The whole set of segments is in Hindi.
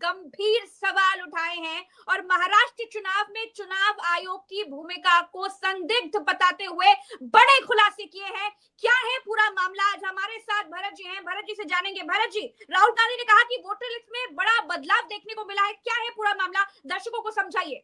गंभीर सवाल उठाए हैं और महाराष्ट्र चुनाव में चुनाव आयोग की भूमिका को संदिग्ध बताते हुए बड़े खुलासे किए हैं। क्या है पूरा मामला, आज हमारे साथ भरत जी हैं, भरत जी से जानेंगे। भरत जी, राहुल गांधी ने कहा कि वोटर लिस्ट में बड़ा बदलाव देखने को मिला है, क्या है पूरा मामला, दर्शकों को समझाइए।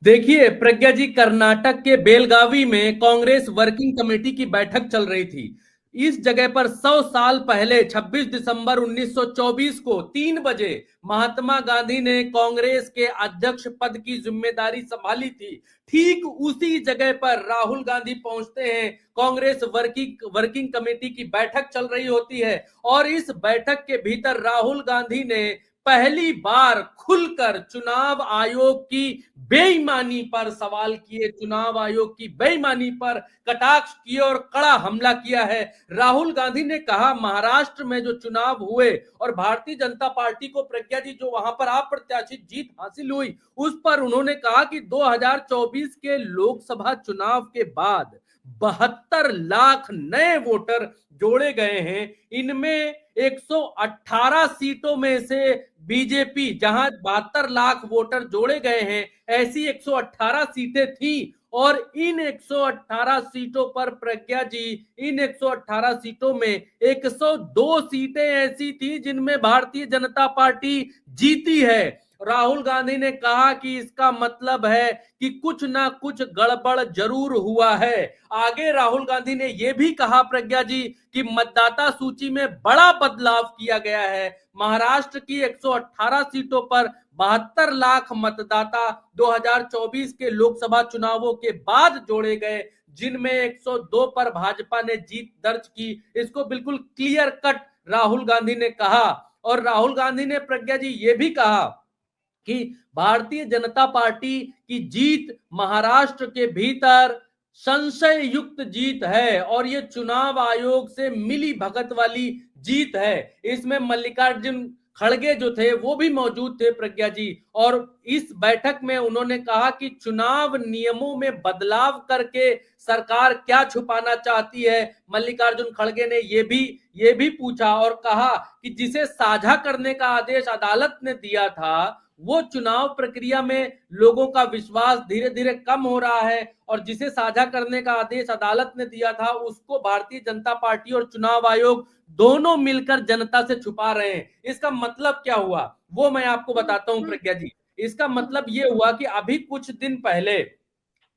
देखिए प्रज्ञा जी, कर्नाटक के बेलगावी में कांग्रेस वर्किंग कमेटी की बैठक चल रही थी। इस जगह पर 100 साल पहले 26 दिसंबर 1924 को 3 बजे महात्मा गांधी ने कांग्रेस के अध्यक्ष पद की जिम्मेदारी संभाली थी। ठीक उसी जगह पर राहुल गांधी पहुंचते हैं। कांग्रेस वर्किंग कमेटी की बैठक चल रही होती है और इस बैठक के भीतर राहुल गांधी ने पहली बार खुलकर चुनाव आयोग की बेईमानी पर सवाल किए, चुनाव आयोग की बेईमानी पर कटाक्ष किए और कड़ा हमला किया है। राहुल गांधी ने कहा, महाराष्ट्र में जो चुनाव हुए और भारतीय जनता पार्टी को प्रज्ञा जी जो वहां पर अप्रत्याशित जीत हासिल हुई, उस पर उन्होंने कहा कि 2024 के लोकसभा चुनाव के बाद 72 लाख नए वोटर जोड़े गए हैं। इनमें 118 सीटों में से बीजेपी, जहां 72 लाख वोटर जोड़े गए हैं, ऐसी 118 सीटें थी और इन 118 सीटों पर प्रज्ञा जी, इन 118 सीटों में 102 सीटें ऐसी थी जिनमें भारतीय जनता पार्टी जीती है। राहुल गांधी ने कहा कि इसका मतलब है कि कुछ ना कुछ गड़बड़ जरूर हुआ है। आगे राहुल गांधी ने यह भी कहा प्रज्ञा जी कि मतदाता सूची में बड़ा बदलाव किया गया है। महाराष्ट्र की 118 सीटों पर 72 लाख मतदाता 2024 के लोकसभा चुनावों के बाद जोड़े गए, जिनमें 102 पर भाजपा ने जीत दर्ज की। इसको बिल्कुल क्लियर कट राहुल गांधी ने कहा। और राहुल गांधी ने प्रज्ञा जी ये भी कहा कि भारतीय जनता पार्टी की जीत महाराष्ट्र के भीतर संशय युक्त जीत है और ये चुनाव आयोग से मिली भगत वाली जीत है। इसमें मल्लिकार्जुन खड़गे जो थे वो भी मौजूद थे प्रज्ञा जी, और इस बैठक में उन्होंने कहा कि चुनाव नियमों में बदलाव करके सरकार क्या छुपाना चाहती है। मल्लिकार्जुन खड़गे ने ये भी पूछा और कहा कि जिसे साझा करने का आदेश अदालत ने दिया था, वो चुनाव प्रक्रिया में लोगों का विश्वास धीरे धीरे कम हो रहा है और जिसे साझा करने का आदेश अदालत ने दिया था उसको भारतीय जनता पार्टी और चुनाव आयोग दोनों मिलकर जनता से छुपा रहे हैं। इसका मतलब क्या हुआ वो मैं आपको बताता हूं प्रज्ञा जी। इसका मतलब ये हुआ कि अभी कुछ दिन पहले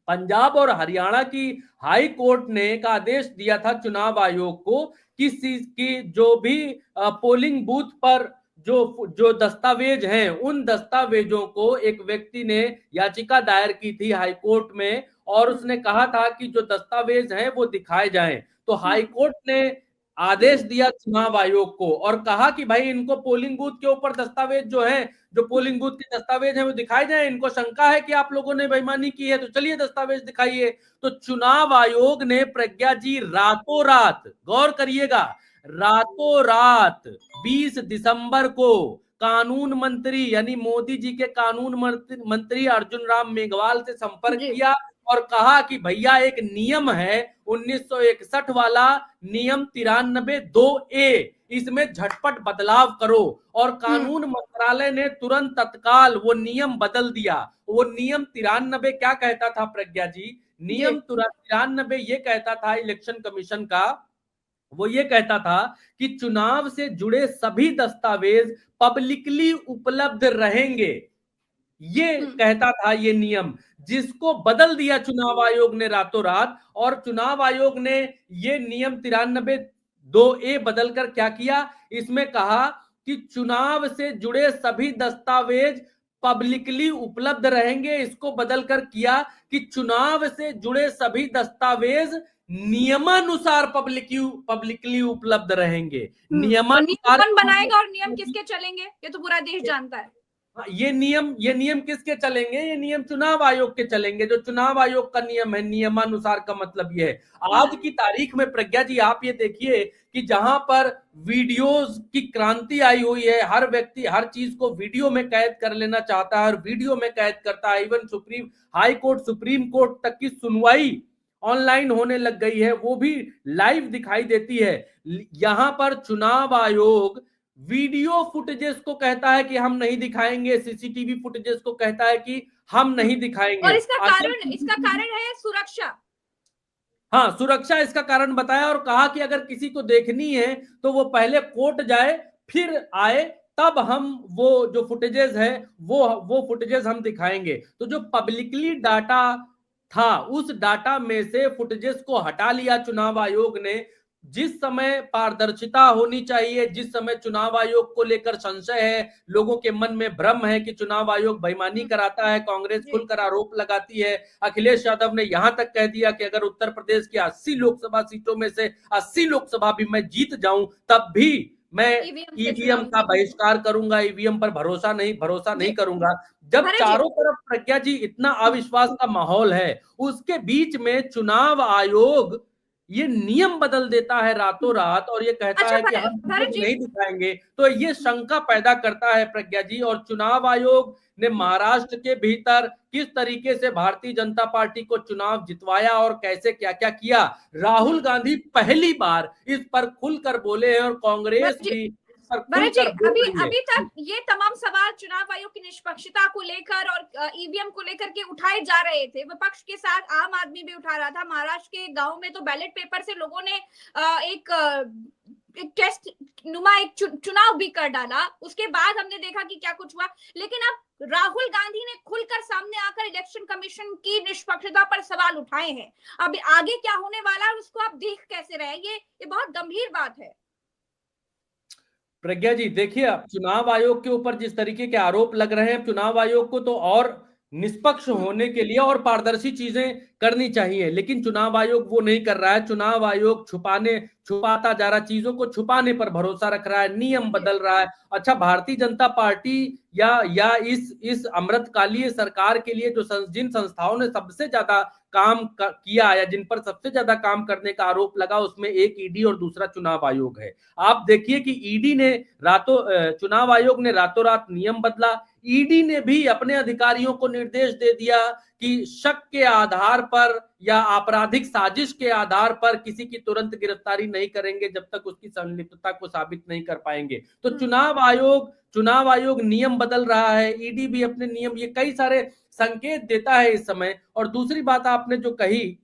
पंजाब और हरियाणा की हाई कोर्ट ने एक आदेश दिया था चुनाव आयोग को कि जो भी पोलिंग बूथ पर जो दस्तावेज हैं, उन दस्तावेजों को एक व्यक्ति ने याचिका दायर की थी हाई कोर्ट में और उसने कहा था कि जो दस्तावेज हैं वो दिखाए जाएं। तो हाई कोर्ट ने आदेश दिया चुनाव आयोग को और कहा कि भाई इनको पोलिंग बूथ के ऊपर दस्तावेज जो पोलिंग बूथ के दस्तावेज हैं वो दिखाए जाएं। इनको शंका है कि आप लोगों ने बेईमानी की है तो चलिए दस्तावेज दिखाइए। तो चुनाव आयोग ने प्रज्ञा जी रातों रात, गौर करिएगा, रातों रात 20 दिसंबर को कानून मंत्री यानी मोदी जी के कानून मंत्री अर्जुन राम मेघवाल से संपर्क किया और कहा कि भैया एक नियम है 1961 वाला नियम 93(2)A, इसमें झटपट बदलाव करो। और कानून मंत्रालय ने तुरंत तत्काल वो नियम बदल दिया। वो नियम 93 क्या कहता था प्रज्ञा जी? नियम 93 ये कहता था इलेक्शन कमीशन का, वो ये कहता था कि चुनाव से जुड़े सभी दस्तावेज पब्लिकली उपलब्ध रहेंगे। ये कहता था ये नियम, जिसको बदल दिया चुनाव आयोग ने रातों रात। और चुनाव आयोग ने ये नियम 93(2)A बदलकर क्या किया, इसमें कहा कि चुनाव से जुड़े सभी दस्तावेज पब्लिकली उपलब्ध रहेंगे। इसको बदलकर किया कि चुनाव से जुड़े सभी दस्तावेज नियमानुसार पब्लिकली उपलब्ध रहेंगे। नियमानुसार कौन बनाएगा और नियम किसके चलेंगे, ये तो पूरा देश जानता है। ये नियम किसके चलेंगे? ये नियम चुनाव आयोग के चलेंगे। जो चुनाव आयोग का नियम है, नियमानुसार का मतलब ये है। आज की तारीख में प्रज्ञा जी आप ये देखिए कि जहां पर वीडियोस की क्रांति आई हुई है, हर व्यक्ति हर चीज को वीडियो में कैद कर लेना चाहता है और वीडियो में कैद करता है। Even high court, supreme court तक की सुनवाई ऑनलाइन होने लग गई है, वो भी लाइव दिखाई देती है। यहां पर चुनाव आयोग वीडियो फुटेजेस को कहता है कि हम नहीं दिखाएंगे, सीसीटीवी फुटेजेस को कहता है कि हम नहीं दिखाएंगे। और इसका कारण है सुरक्षा। हाँ, सुरक्षा इसका कारण बताया और कहा कि अगर किसी को देखनी है तो वो पहले कोर्ट जाए फिर आए, तब हम वो जो फुटेजेस है वो फुटेजेस हम दिखाएंगे। तो जो पब्लिकली डाटा था उस डाटा में से फुटेजेस को हटा लिया चुनाव आयोग ने। जिस समय पारदर्शिता होनी चाहिए, जिस समय चुनाव आयोग को लेकर संशय है, लोगों के मन में भ्रम है कि चुनाव आयोग बेईमानी कराता है, कांग्रेस खुलकर आरोप लगाती है। अखिलेश यादव ने यहां तक कह दिया कि अगर उत्तर प्रदेश की 80 लोकसभा सीटों में से 80 लोकसभा भी मैं जीत जाऊं तब भी मैं ईवीएम का बहिष्कार करूंगा, ईवीएम पर भरोसा नहीं करूंगा। जब चारों तरफ प्रज्ञा जी इतना अविश्वास का माहौल है, उसके बीच में चुनाव आयोग ये नियम बदल देता है रातों रात और ये कहता है कि हम नहीं दिखाएंगे, तो ये शंका पैदा करता है प्रज्ञा जी। और चुनाव आयोग ने महाराष्ट्र के भीतर किस तरीके से भारतीय जनता पार्टी को चुनाव जितवाया और कैसे क्या क्या किया, राहुल गांधी पहली बार इस पर खुलकर बोले हैं और कांग्रेस भी भरत जी, अभी तक ये तमाम सवाल चुनाव आयोग की निष्पक्षता को लेकर और ईवीएम को लेकर के उठाए जा रहे थे। विपक्ष के साथ आम आदमी भी उठा रहा था। महाराष्ट्र के गांव में तो बैलेट पेपर से लोगों ने एक टेस्ट नुमा एक चुनाव भी कर डाला। उसके बाद हमने देखा कि क्या कुछ हुआ, लेकिन अब राहुल गांधी ने खुलकर सामने आकर इलेक्शन कमीशन की निष्पक्षता पर सवाल उठाए हैं। अब आगे क्या होने वाला है उसको आप देख कैसे रहे, ये बहुत गंभीर बात है। प्रज्ञा जी देखिए, अब चुनाव आयोग के ऊपर जिस तरीके के आरोप लग रहे हैं, चुनाव आयोग को तो और निष्पक्ष होने के लिए और पारदर्शी चीजें करनी चाहिए, लेकिन चुनाव आयोग वो नहीं कर रहा है। चुनाव आयोग छुपाता जा रहा, चीजों को छुपाने पर भरोसा रख रहा है, नियम बदल रहा है। अच्छा, भारतीय जनता पार्टी या इस अमृतकालीय सरकार के लिए जो जिन संस्थाओं ने सबसे ज्यादा काम किया या जिन पर सबसे ज्यादा काम करने का आरोप लगा, उसमें एक ईडी और दूसरा चुनाव आयोग है। आप देखिए कि ईडी ने चुनाव आयोग ने रातों रात नियम बदला। ईडी ने भी अपने अधिकारियों को निर्देश दे दिया कि शक के आधार पर या आपराधिक साजिश के आधार पर किसी की तुरंत गिरफ्तारी नहीं करेंगे जब तक उसकी संलिप्तता को साबित नहीं कर पाएंगे। तो चुनाव आयोग नियम बदल रहा है, ईडी भी अपने नियम, ये कई सारे संकेत देता है इस समय। और दूसरी बात आपने जो कही,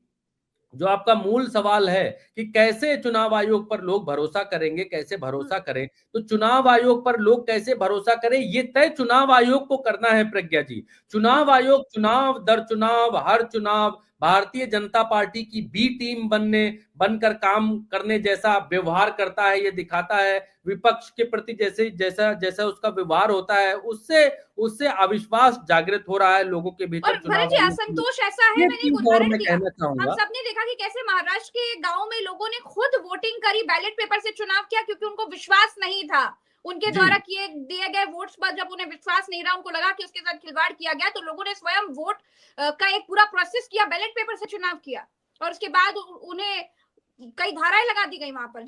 जो आपका मूल सवाल है कि कैसे चुनाव आयोग पर लोग भरोसा करेंगे, कैसे भरोसा करें, तो चुनाव आयोग पर लोग कैसे भरोसा करें ये तय चुनाव आयोग को करना है प्रज्ञा जी। चुनाव आयोग चुनाव दर चुनाव हर चुनाव भारतीय जनता पार्टी की बी टीम बनकर काम करने जैसा व्यवहार करता है, ये दिखाता है। विपक्ष के प्रति जैसा उसका व्यवहार होता है, उससे अविश्वास जागृत हो रहा है लोगों के भीतर। और भरत जी, असंतोष ऐसा है, मैंने एक उदाहरण दिया, हम सबने देखा कि कैसे महाराष्ट्र के गांव में लोगों ने खुद वोटिंग करी, बैलेट पेपर से चुनाव किया, क्योंकि उनको विश्वास नहीं था उनके द्वारा दिए गए वोट्स पर। जब उन्हें विश्वास नहीं रहा, उनको लगा कि उसके साथ खिलवाड़ किया गया, तो लोगों ने स्वयं वोट का एक पूरा प्रोसेस किया, बैलेट पेपर से चुनाव किया, और उसके बाद उन्हें कई धाराएं लगा दी गई वहां पर।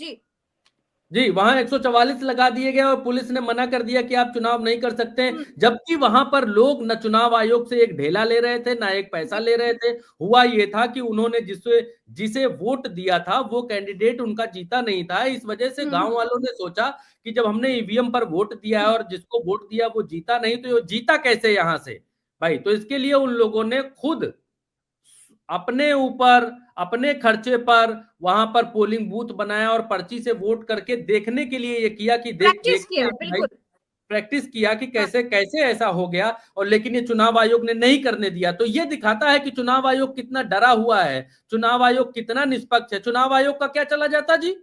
जी, वहां 144 लगा दिए गए और पुलिस ने मना कर दिया कि आप चुनाव नहीं कर सकते, जबकि वहां पर लोग न चुनाव आयोग से एक ढेला ले रहे थे, ना एक पैसा ले रहे थे। हुआ ये था कि उन्होंने जिसे वोट दिया था वो कैंडिडेट उनका जीता नहीं था। इस वजह से गांव वालों ने सोचा कि जब हमने ईवीएम पर वोट दिया है और जिसको वोट दिया वो जीता नहीं, तो ये जीता कैसे यहां से भाई। तो इसके लिए उन लोगों ने खुद अपने ऊपर अपने खर्चे पर वहां पर पोलिंग बूथ बनाया और पर्ची से वोट करके देखने के लिए ये किया कि प्रैक्टिस किया कि कैसे कैसे ऐसा हो गया। और लेकिन ये चुनाव आयोग ने नहीं करने दिया। तो ये दिखाता है कि चुनाव आयोग कितना डरा हुआ है, चुनाव आयोग कितना निष्पक्ष है। चुनाव आयोग का क्या चला जाता जी,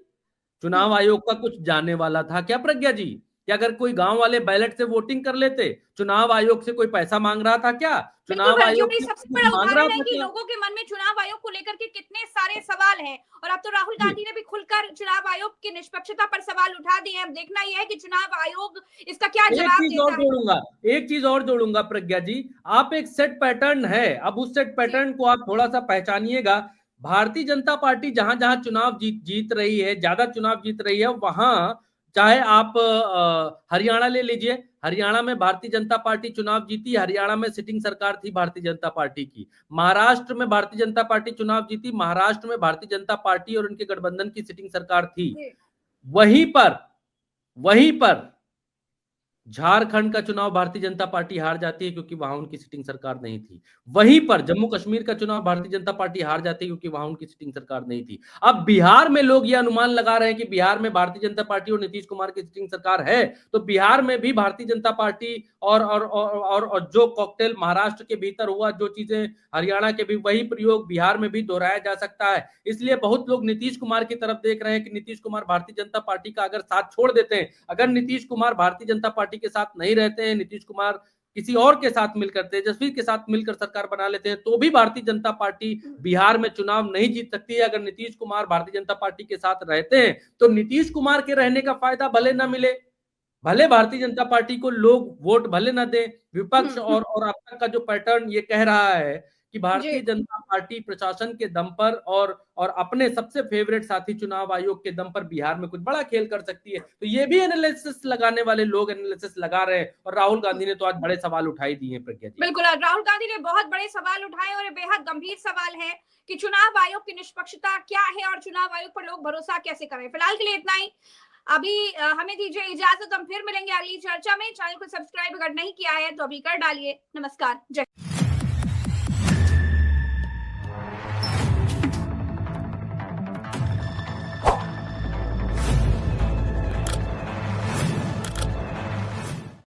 चुनाव आयोग का कुछ जाने वाला था क्या प्रज्ञा जी? कि अगर कोई गांव वाले बैलेट से वोटिंग कर लेते, चुनाव आयोग से कोई पैसा मांग रहा था क्या? चुनाव आयोग सबसे बड़ा उदाहरण है कि लोगों के मन में चुनाव आयोग को लेकर के कितने सारे सवाल हैं। और अब तो राहुल गांधी ने भी खुलकर चुनाव आयोग की निष्पक्षता पर सवाल उठा दिए हैं। देखना यह है कि चुनाव आयोग इसका क्या जवाब देता है। एक चीज और जोड़ूंगा प्रज्ञा जी, आप एक सेट पैटर्न है, अब उस सेट पैटर्न को आप थोड़ा सा पहचानिएगा। भारतीय जनता पार्टी जहां जहां चुनाव जीत रही है, ज्यादा चुनाव जीत रही है, वहां चाहे आप हरियाणा ले लीजिए, हरियाणा में भारतीय जनता पार्टी चुनाव जीती, हरियाणा में सिटिंग सरकार थी भारतीय जनता पार्टी की। महाराष्ट्र में भारतीय जनता पार्टी चुनाव जीती, महाराष्ट्र में भारतीय जनता पार्टी और उनके गठबंधन की सिटिंग सरकार थी। वहीं पर झारखंड का चुनाव भारतीय जनता पार्टी हार जाती है क्योंकि वहां उनकी सिटिंग सरकार नहीं थी। वहीं पर जम्मू कश्मीर का चुनाव भारतीय जनता पार्टी हार जाती है क्योंकि वहां उनकी सिटिंग सरकार नहीं थी। अब बिहार में लोग ये अनुमान लगा रहे हैं कि बिहार में भारतीय जनता पार्टी और नीतीश कुमार की सिटिंग सरकार है, तो बिहार में भी भारतीय जनता पार्टी और जो कॉकटेल महाराष्ट्र के भीतर हुआ, जो चीजें हरियाणा के भी, वही प्रयोग बिहार में भी दोहराया जा सकता है। इसलिए बहुत लोग नीतीश कुमार की तरफ देख रहे हैं कि नीतीश कुमार भारतीय जनता पार्टी का अगर साथ छोड़ देते हैं, अगर नीतीश कुमार भारतीय जनता पार्टी के साथ नहीं रहते हैं, नीतीश कुमार किसी और के साथ मिलकर, तेजस्वी के साथ मिलकर सरकार बना लेते हैं, तो भी भारतीय जनता पार्टी बिहार में चुनाव नहीं जीत सकती है। अगर नीतीश कुमार भारतीय जनता पार्टी के साथ रहते हैं तो नीतीश कुमार के रहने का फायदा भले ना मिले, भले भारतीय जनता पार्टी को लोग वोट भले ना दें, विपक्ष और अब तक का जो पैटर्न ये कह रहा है कि भारतीय जनता पार्टी प्रशासन के दम पर और अपने सबसे फेवरेट साथी चुनाव आयोग के दम पर बिहार में कुछ बड़ा खेल कर सकती है। तो ये भी एनालिसिस लगाने वाले लोग एनालिसिस लगा रहे हैं, और राहुल गांधी ने तो आज बड़े सवाल उठाई दिए हैं प्रज्ञा जी। बिल्कुल, राहुल गांधी ने बहुत बड़े सवाल उठाए और ये बेहद गंभीर सवाल है कि चुनाव आयोग की निष्पक्षता क्या है और चुनाव आयोग पर लोग भरोसा कैसे करें। फिलहाल के लिए इतना ही। अभी हमें दीजिए इजाजत, हम फिर मिलेंगे अगली चर्चा में। चैनल को सब्सक्राइब अगर नहीं किया है तो अभी कर डालिए। नमस्कार, जय।